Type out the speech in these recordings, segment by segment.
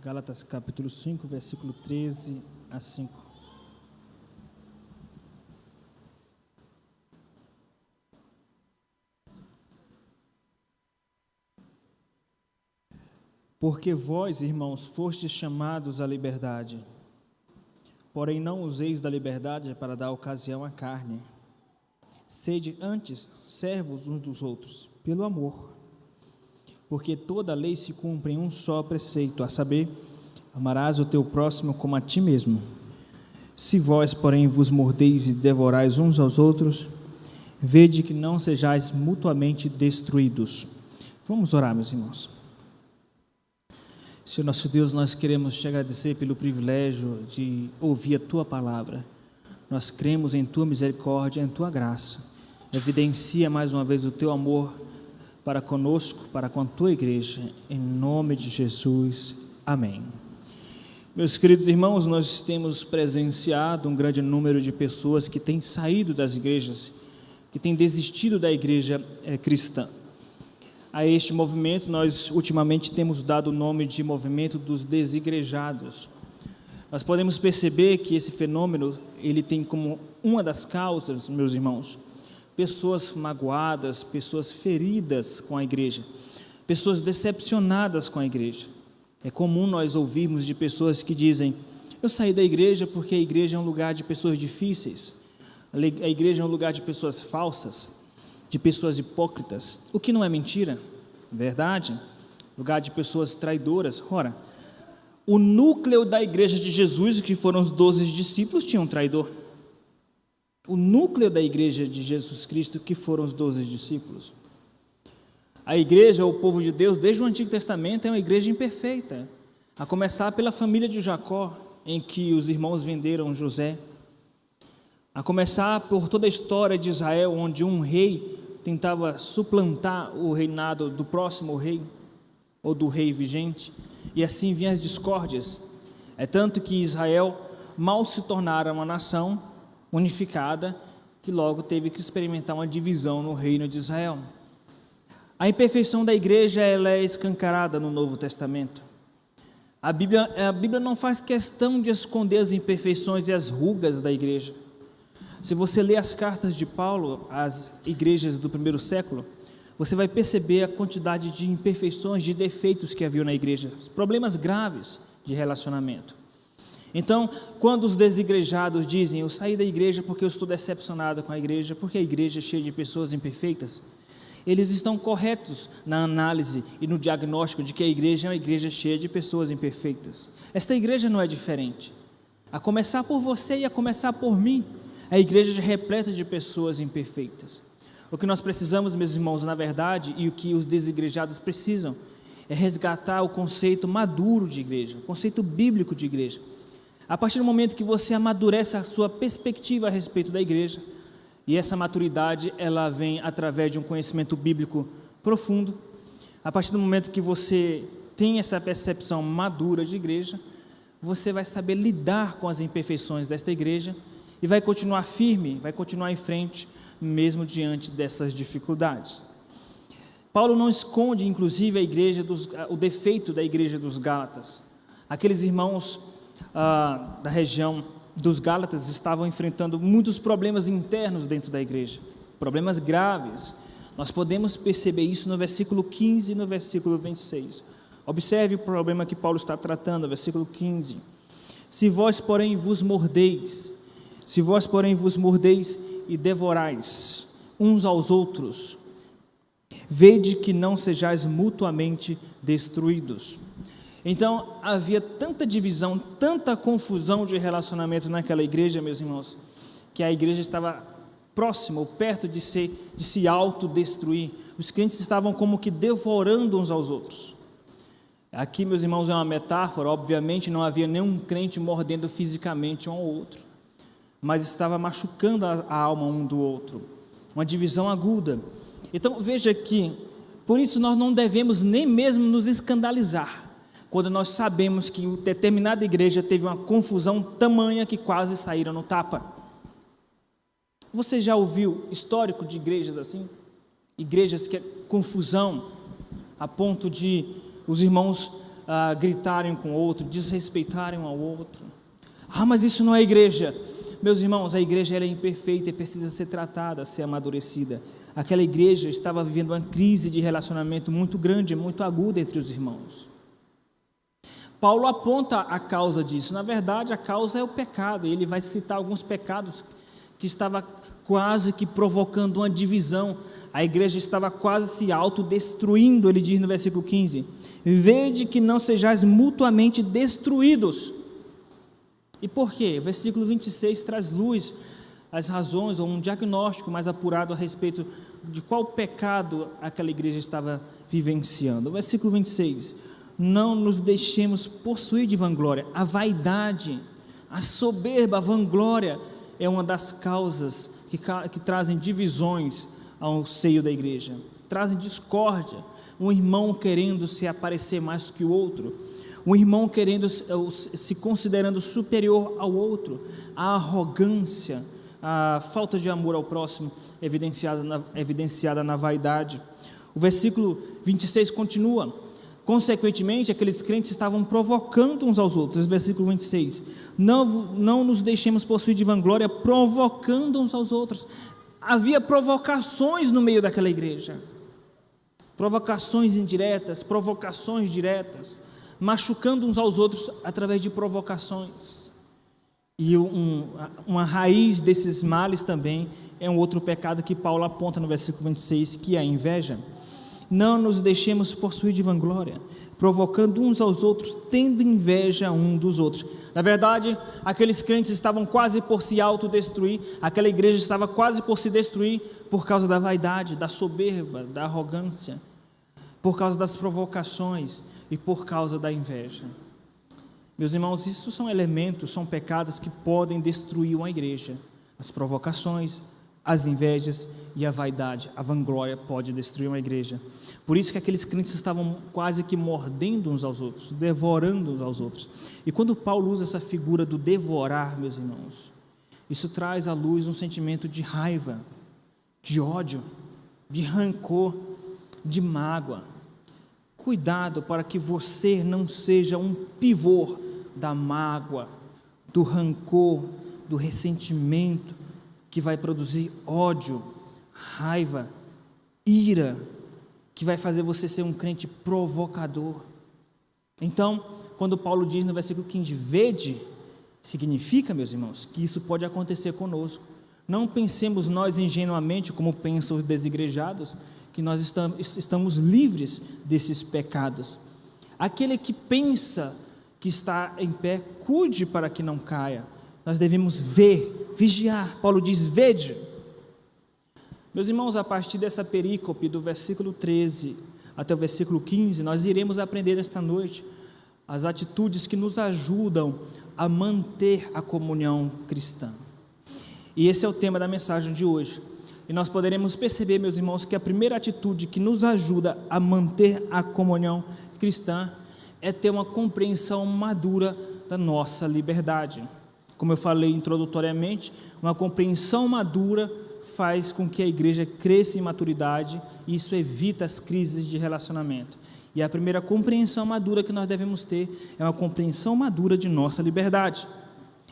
Gálatas capítulo 5, versículo 13 a 5. Porque vós, irmãos, fostes chamados à liberdade, porém não useis da liberdade para dar ocasião à carne. Sede antes servos uns dos outros, pelo amor. Porque toda a lei se cumpre em um só preceito, a saber, amarás o teu próximo como a ti mesmo. Se vós, porém, vos mordeis e devorais uns aos outros, vede que não sejais mutuamente destruídos. Vamos orar, meus irmãos. Senhor nosso Deus, nós queremos te agradecer pelo privilégio de ouvir a Tua palavra. Nós cremos em Tua misericórdia, em Tua graça. Evidencia mais uma vez o Teu amor para conosco, para com a Tua igreja, em nome de Jesus. Amém. Meus queridos irmãos, nós temos presenciado um grande número de pessoas que têm saído das igrejas, que têm desistido da igreja cristã. A este movimento, nós ultimamente temos dado o nome de movimento dos desigrejados. Nós podemos perceber que esse fenômeno, ele tem como uma das causas, meus irmãos, pessoas magoadas, pessoas feridas com a igreja, pessoas decepcionadas com a igreja. É comum nós ouvirmos de pessoas que dizem: eu saí da igreja porque a igreja é um lugar de pessoas difíceis, a igreja é um lugar de pessoas falsas, de pessoas hipócritas, o que não é mentira, verdade, lugar de pessoas traidoras. Ora, o núcleo da igreja de Jesus, que foram os 12 discípulos, tinha um traidor. O núcleo da igreja de Jesus Cristo, que foram os 12 discípulos. A igreja, o povo de Deus, desde o Antigo Testamento, é uma igreja imperfeita, a começar pela família de Jacó, em que os irmãos venderam José, a começar por toda a história de Israel, onde um rei tentava suplantar o reinado do próximo rei, ou do rei vigente, e assim vinham as discórdias. É tanto que Israel mal se tornara uma nação unificada, que logo teve que experimentar uma divisão no reino de Israel. A imperfeição da igreja, ela é escancarada no Novo Testamento. A Bíblia não faz questão de esconder as imperfeições e as rugas da igreja. Se você ler as cartas de Paulo às igrejas do primeiro século, você vai perceber a quantidade de imperfeições, de defeitos que havia na igreja, problemas graves de relacionamento. Então, quando os desigrejados dizem: eu saí da igreja porque eu estou decepcionado com a igreja, porque a igreja é cheia de pessoas imperfeitas, eles estão corretos na análise e no diagnóstico de que a igreja é uma igreja cheia de pessoas imperfeitas. Esta igreja não é diferente, a começar por você e a começar por mim. A igreja é repleta de pessoas imperfeitas. O que nós precisamos, meus irmãos, na verdade, e o que os desigrejados precisam, é resgatar o conceito maduro de igreja, o conceito bíblico de igreja. A partir do momento que você amadurece a sua perspectiva a respeito da igreja, e essa maturidade, ela vem através de um conhecimento bíblico profundo, a partir do momento que você tem essa percepção madura de igreja, você vai saber lidar com as imperfeições desta igreja, e vai continuar firme, vai continuar em frente, mesmo diante dessas dificuldades. Paulo não esconde, inclusive, o defeito da igreja dos Gálatas. Aqueles irmãos da região dos Gálatas estavam enfrentando muitos problemas internos dentro da igreja, problemas graves. Nós podemos perceber isso no versículo 15 e no versículo 26. Observe o problema que Paulo está tratando, versículo 15. Se vós, porém, vos mordeis e devorais uns aos outros, vede que não sejais mutuamente destruídos. Então, havia tanta divisão, tanta confusão de relacionamento naquela igreja, meus irmãos, que a igreja estava próxima ou perto de se autodestruir. Os crentes estavam como que devorando uns aos outros. Aqui, meus irmãos, é uma metáfora. Obviamente não havia nenhum crente mordendo fisicamente um ao outro, mas estava machucando a alma um do outro, uma divisão aguda. Então veja que, por isso nós não devemos nem mesmo nos escandalizar, quando nós sabemos que determinada igreja teve uma confusão tamanha que quase saíram no tapa. Você já ouviu histórico de igrejas assim? Igrejas que é confusão, a ponto de os irmãos gritarem com o outro, desrespeitarem um ao outro. Mas isso não é igreja. Meus irmãos, a igreja ela é imperfeita e precisa ser tratada, ser amadurecida. Aquela igreja estava vivendo uma crise de relacionamento muito grande, muito aguda entre os irmãos. Paulo aponta a causa disso. Na verdade, a causa é o pecado. Ele vai citar alguns pecados que estava quase que provocando uma divisão. A igreja estava quase se autodestruindo. Ele diz no versículo 15: vede que não sejais mutuamente destruídos. E por quê? O versículo 26 traz luz às razões, ou um diagnóstico mais apurado a respeito de qual pecado aquela igreja estava vivenciando. O versículo 26: não nos deixemos possuir de vanglória. A vaidade, a soberba, a vanglória é uma das causas que trazem divisões ao seio da igreja, trazem discórdia. Um irmão querendo se aparecer mais que o outro, um irmão querendo se considerando superior ao outro, a arrogância, a falta de amor ao próximo evidenciada na vaidade. O versículo 26 continua: consequentemente, aqueles crentes estavam provocando uns aos outros. Versículo 26: não nos deixemos possuir de vanglória, provocando uns aos outros. Havia provocações no meio daquela igreja, provocações indiretas, provocações diretas, machucando uns aos outros através de provocações. E uma raiz desses males também é um outro pecado que Paulo aponta no versículo 26, que é a inveja. Não nos deixemos possuir de vanglória, provocando uns aos outros, tendo inveja um dos outros. Na verdade, aqueles crentes estavam quase por se autodestruir, aquela igreja estava quase por se destruir por causa da vaidade, da soberba, da arrogância, por causa das provocações e por causa da inveja. Meus irmãos, isso são elementos, são pecados que podem destruir uma igreja. As provocações, as invejas e a vaidade, a vanglória pode destruir uma igreja. Por isso que aqueles crentes estavam quase que mordendo uns aos outros, devorando uns aos outros. E quando Paulo usa essa figura do devorar, meus irmãos, isso traz à luz um sentimento de raiva, de ódio, de rancor, de mágoa. Cuidado para que você não seja um pivô da mágoa, do rancor, do ressentimento, que vai produzir ódio, raiva, ira, que vai fazer você ser um crente provocador. Então, quando Paulo diz no versículo 15, vede, significa, meus irmãos, que isso pode acontecer conosco. Não pensemos nós ingenuamente, como pensam os desigrejados, que nós estamos livres desses pecados. Aquele que pensa que está em pé, cuide para que não caia. Nós devemos ver, vigiar. Paulo diz, vede. Meus irmãos, a partir dessa perícope, do versículo 13 até o versículo 15, nós iremos aprender esta noite as atitudes que nos ajudam a manter a comunhão cristã. E esse é o tema da mensagem de hoje. E nós poderemos perceber, meus irmãos, que a primeira atitude que nos ajuda a manter a comunhão cristã é ter uma compreensão madura da nossa liberdade. Como eu falei introdutoriamente, uma compreensão madura faz com que a igreja cresça em maturidade e isso evita as crises de relacionamento. E a primeira compreensão madura que nós devemos ter é uma compreensão madura de nossa liberdade.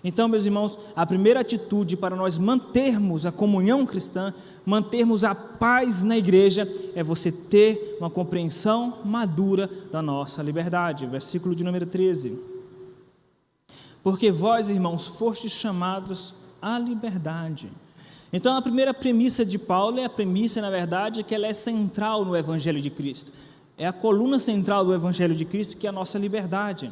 Então, meus irmãos, a primeira atitude para nós mantermos a comunhão cristã, mantermos a paz na igreja, é você ter uma compreensão madura da nossa liberdade. Versículo de número 13. Porque vós, irmãos, fostes chamados à liberdade. Então, a primeira premissa de Paulo é a premissa, na verdade, que ela é central no Evangelho de Cristo. É a coluna central do Evangelho de Cristo, que é a nossa liberdade.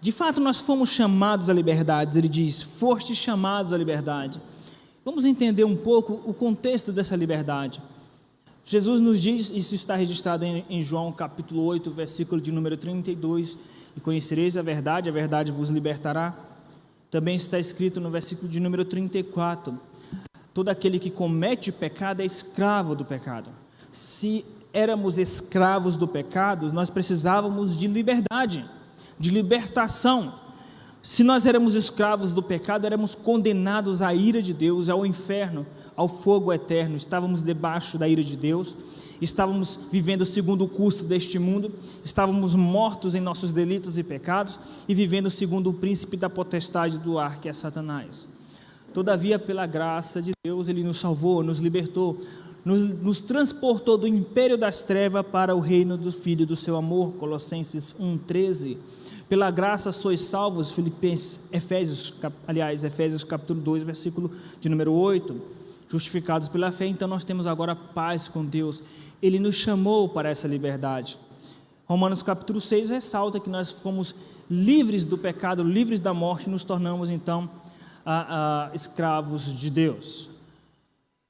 De fato, nós fomos chamados à liberdade. Ele diz, fostes chamados à liberdade. Vamos entender um pouco o contexto dessa liberdade. Jesus nos diz, isso está registrado em João capítulo 8, versículo de número 32, e conhecereis a verdade vos libertará. Também está escrito no versículo de número 34, todo aquele que comete pecado é escravo do pecado. Se éramos escravos do pecado, nós precisávamos de liberdade, de libertação. Se nós éramos escravos do pecado, éramos condenados à ira de Deus, ao inferno, ao fogo eterno, estávamos debaixo da ira de Deus, estávamos vivendo segundo o curso deste mundo, estávamos mortos em nossos delitos e pecados e vivendo segundo o príncipe da potestade do ar, que é Satanás. Todavia, pela graça de Deus, Ele nos salvou, nos libertou, nos transportou do império das trevas para o reino do Filho do seu amor, Colossenses 1,13. Pela graça sois salvos, Efésios capítulo 2, versículo de número 8, justificados pela fé. Então nós temos agora paz com Deus, Ele nos chamou para essa liberdade. Romanos capítulo 6 ressalta que nós fomos livres do pecado, livres da morte, e nos tornamos então escravos de Deus.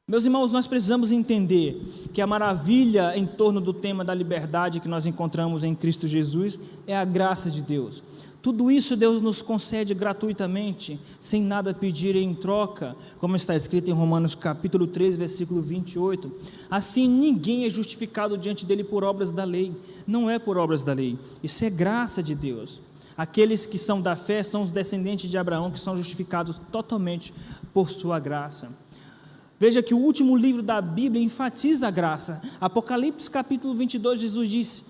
Meus irmãos, nós precisamos entender que a maravilha em torno do tema da liberdade que nós encontramos em Cristo Jesus é a graça de Deus. Tudo isso Deus nos concede gratuitamente, sem nada pedir em troca, como está escrito em Romanos capítulo 3, versículo 28. Assim, ninguém é justificado diante dele por obras da lei. Não é por obras da lei, isso é graça de Deus. Aqueles que são da fé são os descendentes de Abraão, que são justificados totalmente por sua graça. Veja que o último livro da Bíblia enfatiza a graça. Apocalipse capítulo 22, Jesus disse: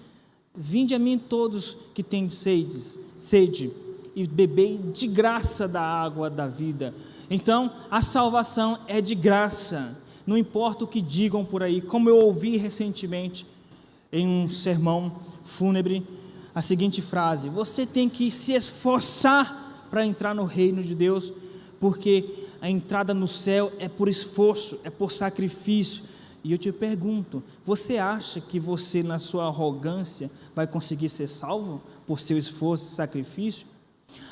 vinde a mim todos que têm sede, e bebei de graça da água da vida. Então, a salvação é de graça, não importa o que digam por aí. Como eu ouvi recentemente em um sermão fúnebre, a seguinte frase: você tem que se esforçar para entrar no reino de Deus, porque a entrada no céu é por esforço, é por sacrifício. E eu te pergunto, você acha que você, na sua arrogância, vai conseguir ser salvo por seu esforço e sacrifício?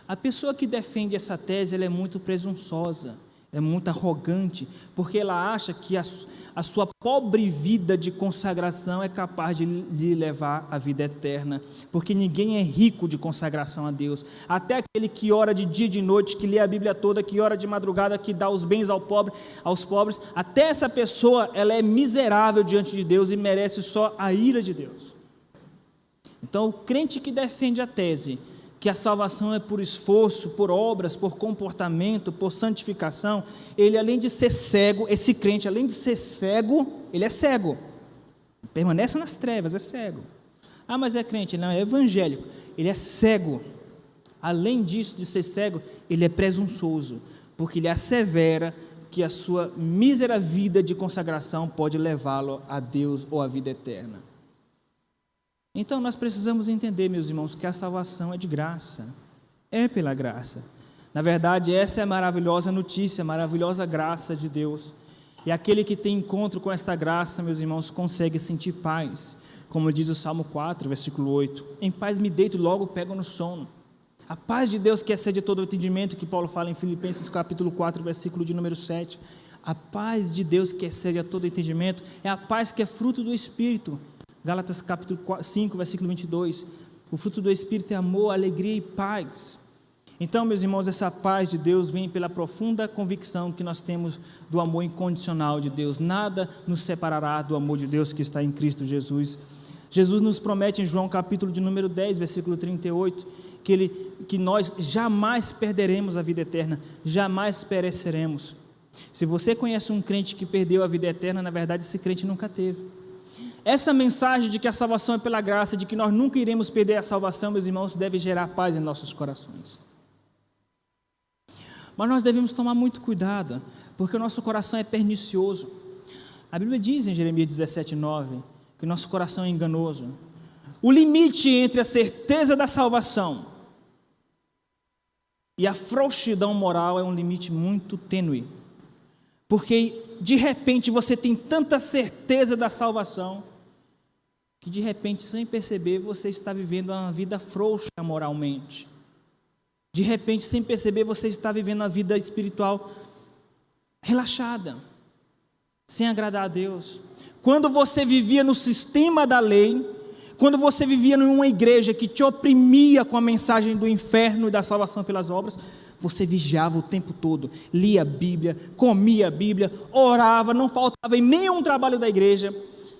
A pessoa que defende essa tese, ela é muito presunçosa, é muito arrogante, porque ela acha que a sua pobre vida de consagração é capaz de lhe levar à vida eterna, porque ninguém é rico de consagração a Deus. Até aquele que ora de dia e de noite, que lê a Bíblia toda, que ora de madrugada, que dá os bens aos pobres, até essa pessoa, ela é miserável diante de Deus e merece só a ira de Deus. Então, o crente que defende a tese que a salvação é por esforço, por obras, por comportamento, por santificação, ele, além de ser cego, esse crente, além de ser cego, ele é cego, permanece nas trevas, é cego. Ah, mas é crente, não, é evangélico, ele é cego. Além disso, de ser cego, ele é presunçoso, porque ele assevera que a sua mísera vida de consagração pode levá-lo a Deus ou à vida eterna. Então nós precisamos entender, meus irmãos, que a salvação é de graça, é pela graça. Na verdade, essa é a maravilhosa notícia, a maravilhosa graça de Deus. E aquele que tem encontro com esta graça, meus irmãos, consegue sentir paz. Como diz o Salmo 4, versículo 8: em paz me deito, logo pego no sono. A paz de Deus que excede todo o entendimento, que Paulo fala em Filipenses capítulo 4, versículo de número 7. A paz de Deus que excede a todo o entendimento é a paz que é fruto do Espírito. Gálatas capítulo 5, versículo 22, o fruto do Espírito é amor, alegria e paz. Então, meus irmãos, essa paz de Deus vem pela profunda convicção que nós temos do amor incondicional de Deus. Nada nos separará do amor de Deus que está em Cristo Jesus. Jesus nos promete em João capítulo de número 10, versículo 38, que nós jamais perderemos a vida eterna, jamais pereceremos. Se você conhece um crente que perdeu a vida eterna, na verdade esse crente nunca teve. Essa mensagem de que a salvação é pela graça, de que nós nunca iremos perder a salvação, meus irmãos, deve gerar paz em nossos corações. Mas nós devemos tomar muito cuidado, porque o nosso coração é pernicioso. A Bíblia diz em Jeremias 17:9, que o nosso coração é enganoso. O limite entre a certeza da salvação e a frouxidão moral é um limite muito tênue, porque de repente você tem tanta certeza da salvação, que de repente, sem perceber, você está vivendo uma vida frouxa moralmente. De repente, sem perceber, você está vivendo uma vida espiritual relaxada, sem agradar a Deus. Quando você vivia no sistema da lei, quando você vivia em uma igreja que te oprimia com a mensagem do inferno e da salvação pelas obras, você vigiava o tempo todo, lia a Bíblia, comia a Bíblia, orava, não faltava em nenhum trabalho da igreja,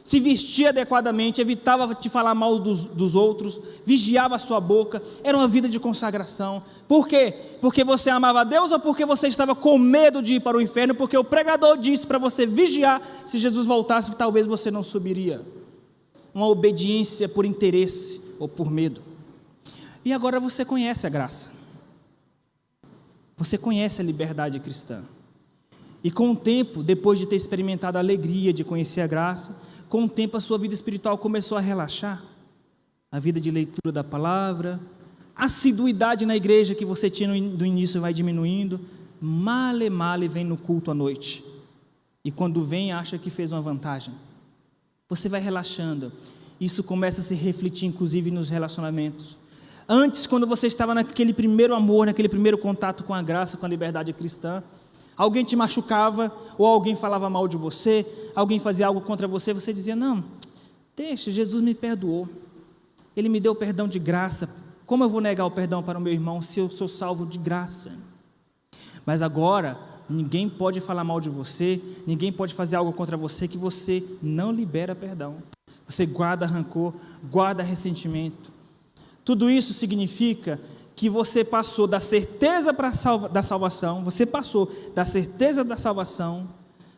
se vestia adequadamente, evitava de falar mal dos outros, vigiava a sua boca, era uma vida de consagração. Por quê? Porque você amava a Deus ou porque você estava com medo de ir para o inferno? Porque o pregador disse para você vigiar, se Jesus voltasse talvez você não subiria. uma obediência por interesse ou por medo. E agora você conhece a graça. Você conhece a liberdade cristã. E com o tempo, depois de ter experimentado a alegria de conhecer a graça, com o tempo a sua vida espiritual começou a relaxar. A vida de leitura da palavra, a assiduidade na igreja que você tinha do início vai diminuindo, male vem no culto à noite. E quando vem, acha que fez uma vantagem. Você vai relaxando. Isso começa a se refletir, inclusive, nos relacionamentos. Antes, quando você estava naquele primeiro amor, naquele primeiro contato com a graça, com a liberdade cristã, alguém te machucava, ou alguém falava mal de você, alguém fazia algo contra você, você dizia, não, deixa, Jesus me perdoou. Ele me deu perdão de graça. Como eu vou negar o perdão para o meu irmão se eu sou salvo de graça? Mas agora, ninguém pode falar mal de você, ninguém pode fazer algo contra você que você não libera perdão. Você guarda rancor, guarda ressentimento. Tudo isso significa que você passou da certeza da salvação, você passou da certeza da salvação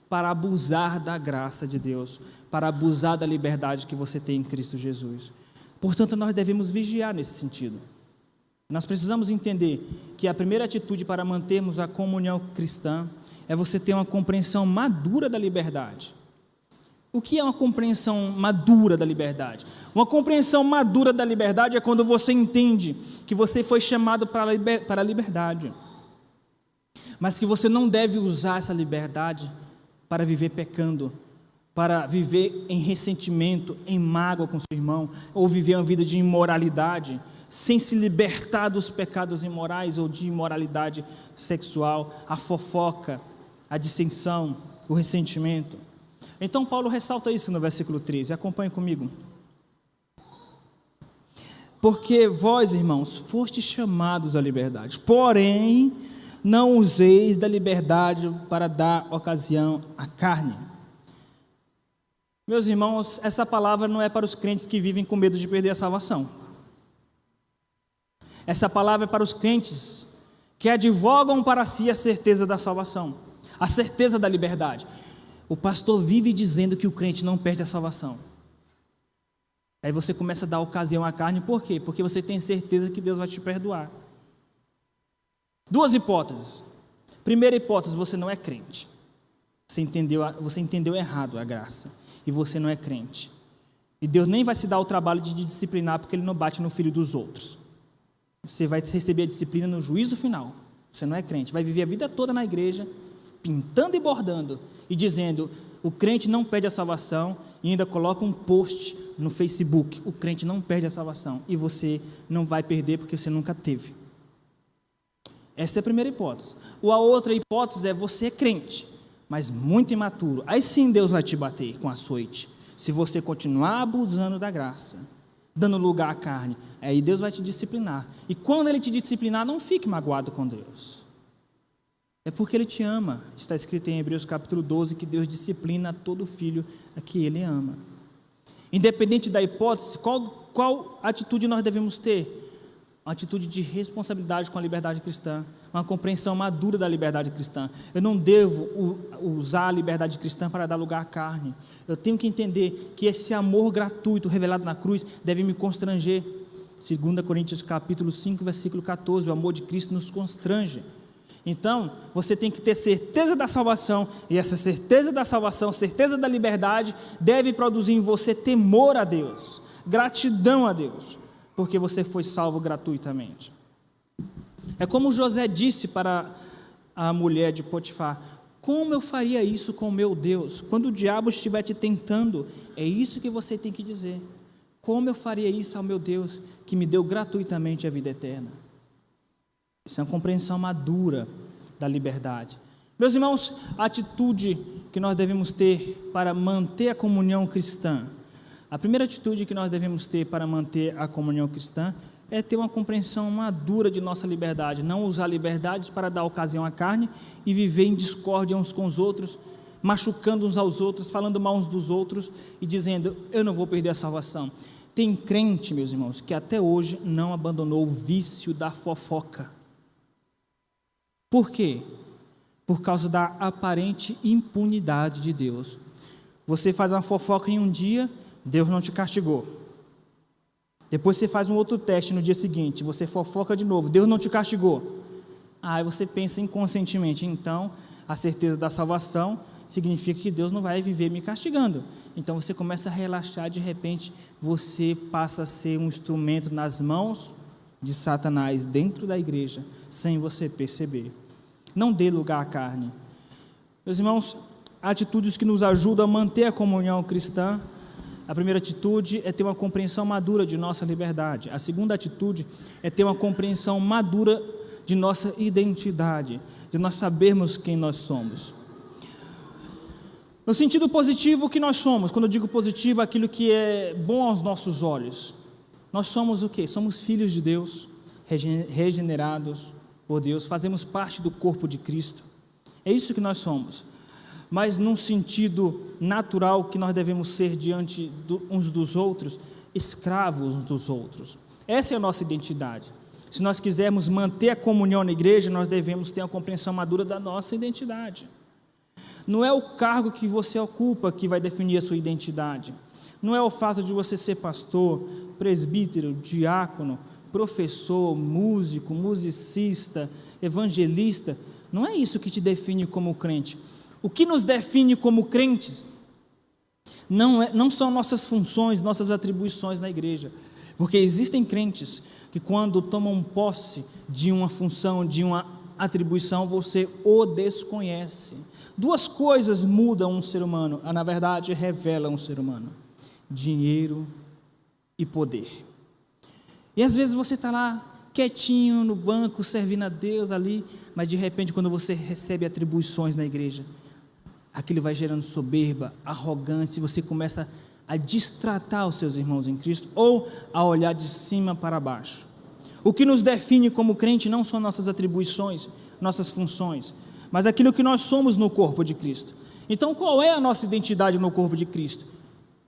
para abusar da graça de Deus, para abusar da liberdade que você tem em Cristo Jesus. Portanto, nós devemos vigiar nesse sentido. Nós precisamos entender que a primeira atitude para mantermos a comunhão cristã é você ter uma compreensão madura da liberdade. O que é uma compreensão madura da liberdade? Uma compreensão madura da liberdade é quando você entende que você foi chamado para a liberdade, mas que você não deve usar essa liberdade para viver pecando, para viver em ressentimento, em mágoa com seu irmão, ou viver uma vida de imoralidade, sem se libertar dos pecados imorais ou de imoralidade sexual, a fofoca, a dissensão, o ressentimento. Então Paulo ressalta isso no versículo 13, acompanhe comigo. Porque vós, irmãos, fostes chamados à liberdade, porém não useis da liberdade para dar ocasião à carne. Meus irmãos, essa palavra não é para os crentes que vivem com medo de perder a salvação. Essa palavra é para os crentes que advogam para si a certeza da salvação, a certeza da liberdade. O pastor vive dizendo que o crente não perde a salvação. Aí você começa a dar ocasião à carne, por quê? Porque você tem certeza que Deus vai te perdoar. Duas hipóteses. Primeira hipótese, você não é crente. Você entendeu errado a graça. E você não é crente. E Deus nem vai se dar o trabalho de disciplinar, porque Ele não bate no filho dos outros. Você vai receber a disciplina no juízo final. Você não é crente. Vai viver a vida toda na igreja, pintando e bordando, e dizendo, o crente não perde a salvação, e ainda coloca um post no Facebook, o crente não perde a salvação, e você não vai perder porque você nunca teve. Essa é a primeira hipótese. Ou a outra hipótese é, você é crente, mas muito imaturo, aí sim Deus vai te bater com açoite, se você continuar abusando da graça, dando lugar à carne, aí Deus vai te disciplinar, e quando Ele te disciplinar, não fique magoado com Deus. É porque Ele te ama. Está escrito em Hebreus capítulo 12 que Deus disciplina todo filho a que Ele ama. Independente da hipótese, qual atitude nós devemos ter? Uma atitude de responsabilidade com a liberdade cristã, uma compreensão madura da liberdade cristã. Eu não devo usar a liberdade cristã para dar lugar à carne. Eu tenho que entender que esse amor gratuito revelado na cruz deve me constranger. 2 Coríntios capítulo 5, versículo 14, o amor de Cristo nos constrange. Então, você tem que ter certeza da salvação, e essa certeza da salvação, certeza da liberdade, deve produzir em você temor a Deus, gratidão a Deus, porque você foi salvo gratuitamente. É como José disse para a mulher de Potifar, como eu faria isso com o meu Deus? Quando o diabo estiver te tentando, é isso que você tem que dizer. Como eu faria isso ao meu Deus, que me deu gratuitamente a vida eterna? Isso é uma compreensão madura da liberdade. Meus irmãos, a atitude que nós devemos ter para manter a comunhão cristã, a primeira atitude que nós devemos ter para manter a comunhão cristã é ter uma compreensão madura de nossa liberdade, não usar a liberdade para dar ocasião à carne e viver em discórdia uns com os outros, machucando uns aos outros, falando mal uns dos outros e dizendo, eu não vou perder a salvação. Tem crente, meus irmãos, que até hoje não abandonou o vício da fofoca. Por quê? Por causa da aparente impunidade de Deus. Você faz uma fofoca em um dia, Deus não te castigou. Depois você faz um outro teste no dia seguinte, você fofoca de novo, Deus não te castigou. Aí você pensa inconscientemente, então a certeza da salvação significa que Deus não vai viver me castigando. Então você começa a relaxar, de repente você passa a ser um instrumento nas mãos de Satanás dentro da igreja, sem você perceber. Não dê lugar à carne. Meus irmãos, atitudes que nos ajudam a manter a comunhão cristã. A primeira atitude é ter uma compreensão madura de nossa liberdade. A segunda atitude é ter uma compreensão madura de nossa identidade, de nós sabermos quem nós somos. No sentido positivo, o que nós somos? Quando eu digo positivo, aquilo que é bom aos nossos olhos. Nós somos o quê? Somos filhos de Deus, regenerados por Deus, fazemos parte do corpo de Cristo. É isso que nós somos. Mas num sentido natural que nós devemos ser diante uns dos outros, escravos uns dos outros. Essa é a nossa identidade. Se nós quisermos manter a comunhão na igreja, nós devemos ter uma compreensão madura da nossa identidade. Não é o cargo que você ocupa que vai definir a sua identidade. Não é o fato de você ser pastor, presbítero, diácono, professor, músico, musicista, evangelista. Não é isso que te define como crente. O que nos define como crentes não são nossas funções, nossas atribuições na igreja. Porque existem crentes que quando tomam posse de uma função, de uma atribuição, você o desconhece. Duas coisas mudam um ser humano, na verdade revelam um ser humano: dinheiro e poder. E às vezes você está lá quietinho no banco, servindo a Deus ali, mas de repente quando você recebe atribuições na igreja, aquilo vai gerando soberba, arrogância, e você começa a destratar os seus irmãos em Cristo, ou a olhar de cima para baixo. O que nos define como crente não são nossas atribuições, nossas funções, mas aquilo que nós somos no corpo de Cristo. Então qual é a nossa identidade no corpo de Cristo?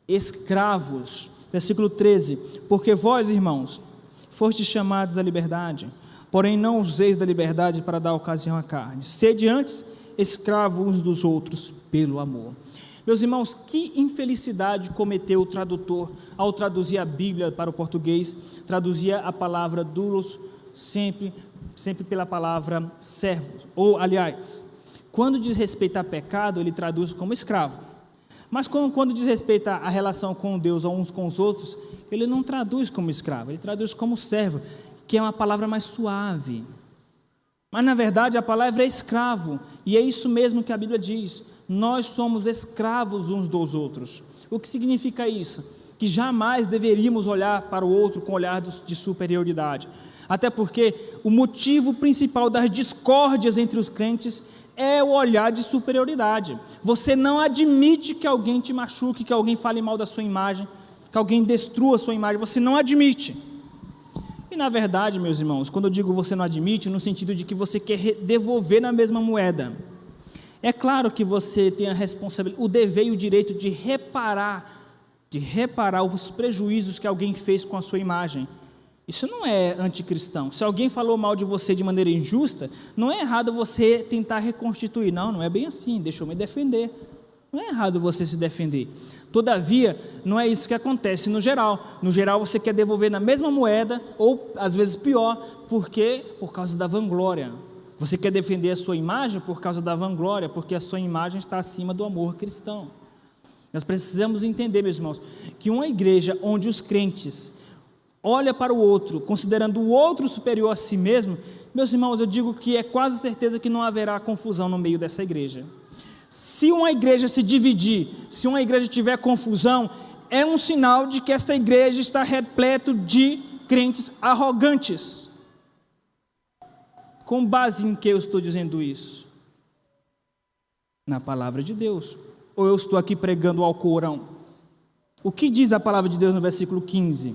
Escravos. Versículo 13: porque vós, irmãos, fostes chamados à liberdade, porém não useis da liberdade para dar ocasião à carne. Sede antes escravos uns dos outros pelo amor. Meus irmãos, que infelicidade cometeu o tradutor ao traduzir a Bíblia para o português, traduzia a palavra doulos sempre pela palavra servos, ou aliás, quando diz respeito a pecado, ele traduz como escravo, mas quando diz respeito à relação com Deus ou uns com os outros, ele não traduz como escravo, ele traduz como servo, que é uma palavra mais suave. Mas na verdade a palavra é escravo, e é isso mesmo que a Bíblia diz: nós somos escravos uns dos outros. O que significa isso? Que jamais deveríamos olhar para o outro com olhar de superioridade, até porque o motivo principal das discórdias entre os crentes é o olhar de superioridade. Você não admite que alguém te machuque, que alguém fale mal da sua imagem, que alguém destrua a sua imagem, você não admite. E na verdade, meus irmãos, quando eu digo você não admite, no sentido de que você quer devolver na mesma moeda. É claro que você tem a responsabilidade, o dever e o direito de reparar os prejuízos que alguém fez com a sua imagem. Isso não é anticristão. Se alguém falou mal de você de maneira injusta, não é errado você tentar reconstituir. Não é bem assim, deixa eu me defender. Não é errado você se defender. Todavia, não é isso que acontece no geral. No geral, você quer devolver na mesma moeda, ou às vezes pior, porque por causa da vanglória. Você quer defender a sua imagem por causa da vanglória, porque a sua imagem está acima do amor cristão. Nós precisamos entender, meus irmãos, que uma igreja onde os crentes olham para o outro, considerando o outro superior a si mesmo, meus irmãos, eu digo que é quase certeza que não haverá confusão no meio dessa igreja. Se uma igreja se dividir, se uma igreja tiver confusão, é um sinal de que esta igreja está repleto de crentes arrogantes. Com base em que eu estou dizendo isso? Na palavra de Deus. Ou eu estou aqui pregando ao Corão? O que diz a palavra de Deus no versículo 15?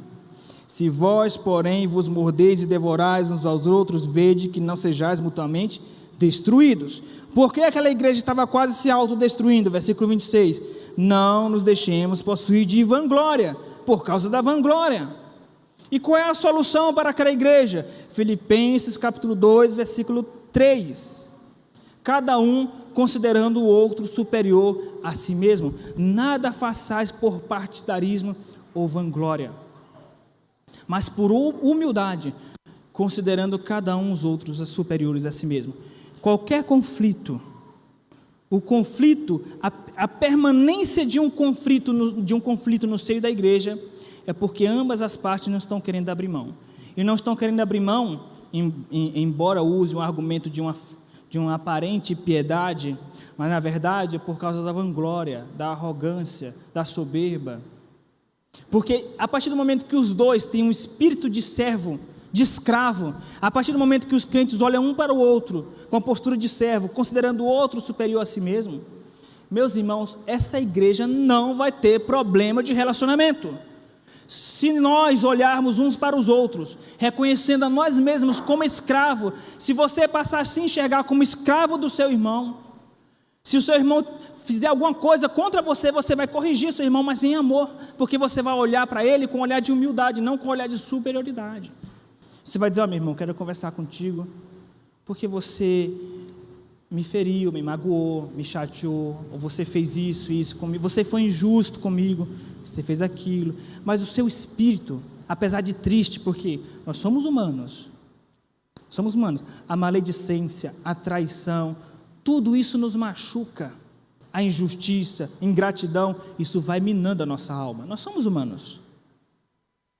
Se vós, porém, vos mordeis e devorais uns aos outros, vede que não sejais mutuamente destruídos. Porque aquela igreja estava quase se autodestruindo. Versículo 26. Não nos deixemos possuir de vanglória, por causa da vanglória. E qual é a solução para aquela igreja? Filipenses capítulo 2, versículo 3. Cada um considerando o outro superior a si mesmo. Nada façais por partidarismo ou vanglória, mas por humildade, considerando cada um os outros superiores a si mesmo. Qualquer conflito, a permanência de um conflito no seio da igreja, é porque ambas as partes não estão querendo abrir mão. E não estão querendo abrir mão, embora use um argumento de uma aparente piedade, mas na verdade é por causa da vanglória, da arrogância, da soberba. Porque a partir do momento que os dois têm um espírito de servo, de escravo, a partir do momento que os crentes olham um para o outro, com a postura de servo, considerando o outro superior a si mesmo, meus irmãos, essa igreja não vai ter problema de relacionamento. Se nós olharmos uns para os outros, reconhecendo a nós mesmos como escravo, se você passar a se enxergar como escravo do seu irmão, se o seu irmão fizer alguma coisa contra você, você vai corrigir seu irmão, mas em amor, porque você vai olhar para ele com um olhar de humildade, não com um olhar de superioridade. Você vai dizer: meu irmão, quero conversar contigo, porque você me feriu, me magoou, me chateou, ou você fez isso comigo, você foi injusto comigo, você fez aquilo, mas o seu espírito, apesar de triste, porque nós somos humanos, a maledicência, a traição, tudo isso nos machuca, a injustiça, a ingratidão, isso vai minando a nossa alma, nós somos humanos.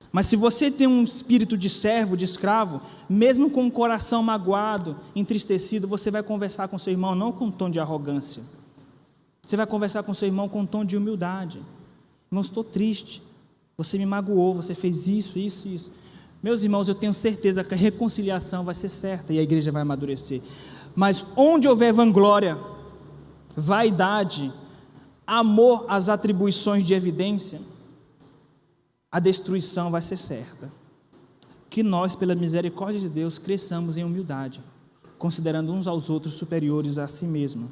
Mas se você tem um espírito de servo, de escravo, mesmo com o coração magoado, entristecido, você vai conversar com seu irmão não com um tom de arrogância, você vai conversar com seu irmão com um tom de humildade. Irmão, estou triste, você me magoou, você fez isso. Meus irmãos, eu tenho certeza que a reconciliação vai ser certa e a igreja vai amadurecer. Mas onde houver vanglória, vaidade, amor às atribuições de evidência, a destruição vai ser certa. Que nós, pela misericórdia de Deus, cresçamos em humildade, considerando uns aos outros superiores a si mesmo.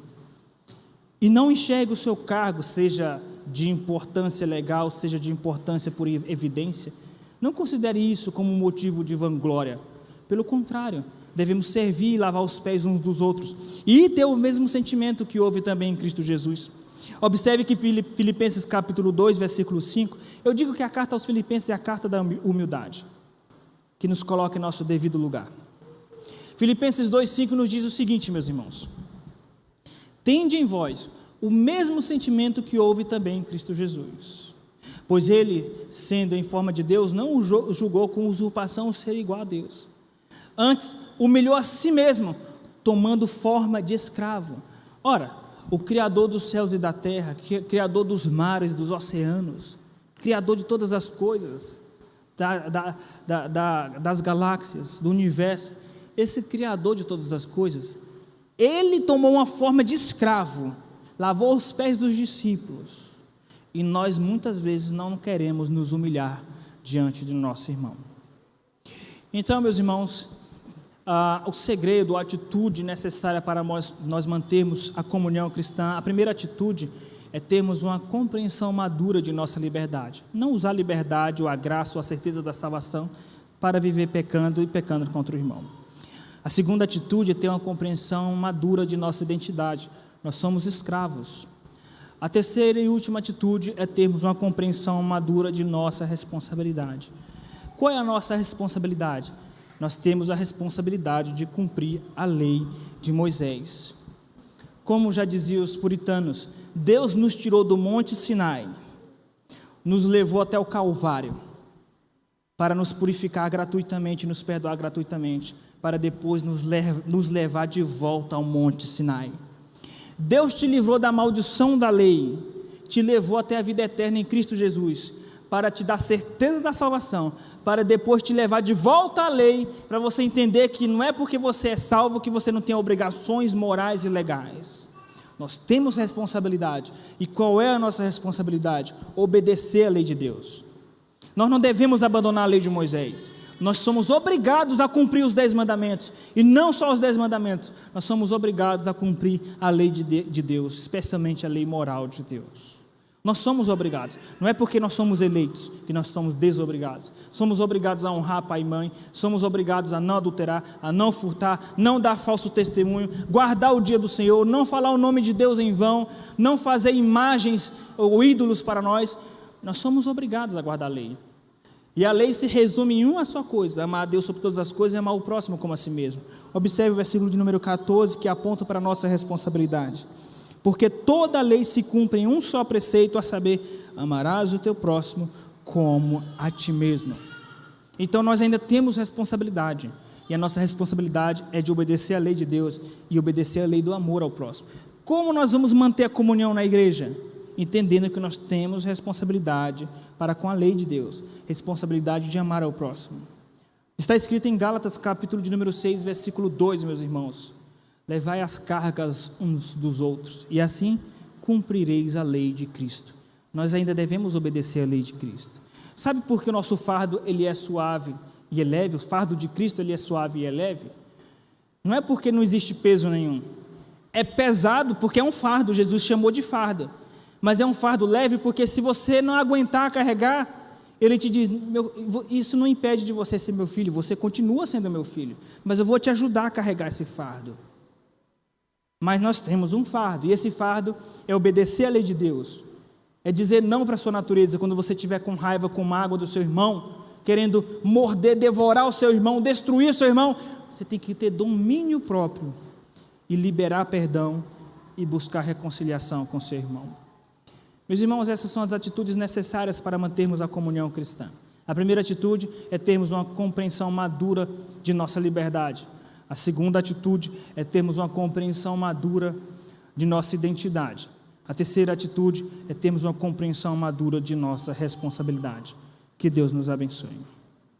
E não enxergue o seu cargo, seja de importância legal, seja de importância por evidência, não considere isso como um motivo de vanglória. Pelo contrário, devemos servir e lavar os pés uns dos outros, e ter o mesmo sentimento que houve também em Cristo Jesus. Observe que Filipenses capítulo 2, versículo 5, eu digo que a carta aos Filipenses é a carta da humildade, que nos coloca em nosso devido lugar. Filipenses 2,5 nos diz o seguinte, meus irmãos: tende em vós o mesmo sentimento que houve também em Cristo Jesus, pois ele, sendo em forma de Deus, não julgou com usurpação o ser igual a Deus, antes humilhou a si mesmo, tomando forma de escravo. Ora, o Criador dos céus e da terra, Criador dos mares, dos oceanos, Criador de todas as coisas, das galáxias, do universo, esse Criador de todas as coisas, ele tomou uma forma de escravo, lavou os pés dos discípulos, e nós muitas vezes não queremos nos humilhar diante do nosso irmão. Então, meus irmãos, o segredo, a atitude necessária para nós mantermos a comunhão cristã, a primeira atitude é termos uma compreensão madura de nossa liberdade, não usar a liberdade ou a graça ou a certeza da salvação para viver pecando e pecando contra o irmão. A segunda atitude é ter uma compreensão madura de nossa identidade, nós somos escravos. A terceira e última atitude é termos uma compreensão madura de nossa responsabilidade. Qual é a nossa responsabilidade? Nós temos a responsabilidade de cumprir a lei de Moisés. Como já diziam os puritanos, Deus nos tirou do Monte Sinai, nos levou até o Calvário, para nos purificar gratuitamente, nos perdoar gratuitamente, para depois nos levar de volta ao Monte Sinai. Deus te livrou da maldição da lei, te levou até a vida eterna em Cristo Jesus, para te dar certeza da salvação, para depois te levar de volta à lei, para você entender que não é porque você é salvo que você não tem obrigações morais e legais. Nós temos responsabilidade. E qual é a nossa responsabilidade? Obedecer à lei de Deus. Nós não devemos abandonar a lei de Moisés. Nós somos obrigados a cumprir os 10 mandamentos, e não só os 10 mandamentos, nós somos obrigados a cumprir a lei de Deus, especialmente a lei moral de Deus. Nós somos obrigados. Não é porque nós somos eleitos que nós somos desobrigados. Somos obrigados a honrar pai e mãe, somos obrigados a não adulterar, a não furtar, não dar falso testemunho, guardar o dia do Senhor, não falar o nome de Deus em vão, não fazer imagens ou ídolos para nós. Nós somos obrigados a guardar a lei. E a lei se resume em uma só coisa: amar a Deus sobre todas as coisas e amar o próximo como a si mesmo. Observe o versículo de número 14, que aponta para a nossa responsabilidade. Porque toda a lei se cumpre em um só preceito, a saber, amarás o teu próximo como a ti mesmo. Então nós ainda temos responsabilidade, e a nossa responsabilidade é de obedecer a lei de Deus e obedecer a lei do amor ao próximo. Como nós vamos manter a comunhão na igreja? Entendendo que nós temos responsabilidade para com a lei de Deus, responsabilidade de amar ao próximo. Está escrito em Gálatas capítulo de número 6, versículo 2, meus irmãos: levai as cargas uns dos outros, e assim cumprireis a lei de Cristo. Nós ainda devemos obedecer a lei de Cristo. Sabe por que o nosso fardo ele é suave e é leve? O fardo de Cristo ele é suave e é leve? Não é porque não existe peso nenhum. É pesado porque é um fardo, Jesus chamou de fardo. Mas é um fardo leve porque se você não aguentar carregar, ele te diz: isso não impede de você ser meu filho, você continua sendo meu filho, mas eu vou te ajudar a carregar esse fardo. Mas nós temos um fardo, e esse fardo é obedecer a lei de Deus, é dizer não para a sua natureza. Quando você estiver com raiva, com mágoa do seu irmão, querendo morder, devorar o seu irmão, destruir o seu irmão, você tem que ter domínio próprio e liberar perdão e buscar reconciliação com o seu irmão. Meus irmãos, essas são as atitudes necessárias para mantermos a comunhão cristã. A primeira atitude é termos uma compreensão madura de nossa liberdade. A segunda atitude é termos uma compreensão madura de nossa identidade. A terceira atitude é termos uma compreensão madura de nossa responsabilidade. Que Deus nos abençoe.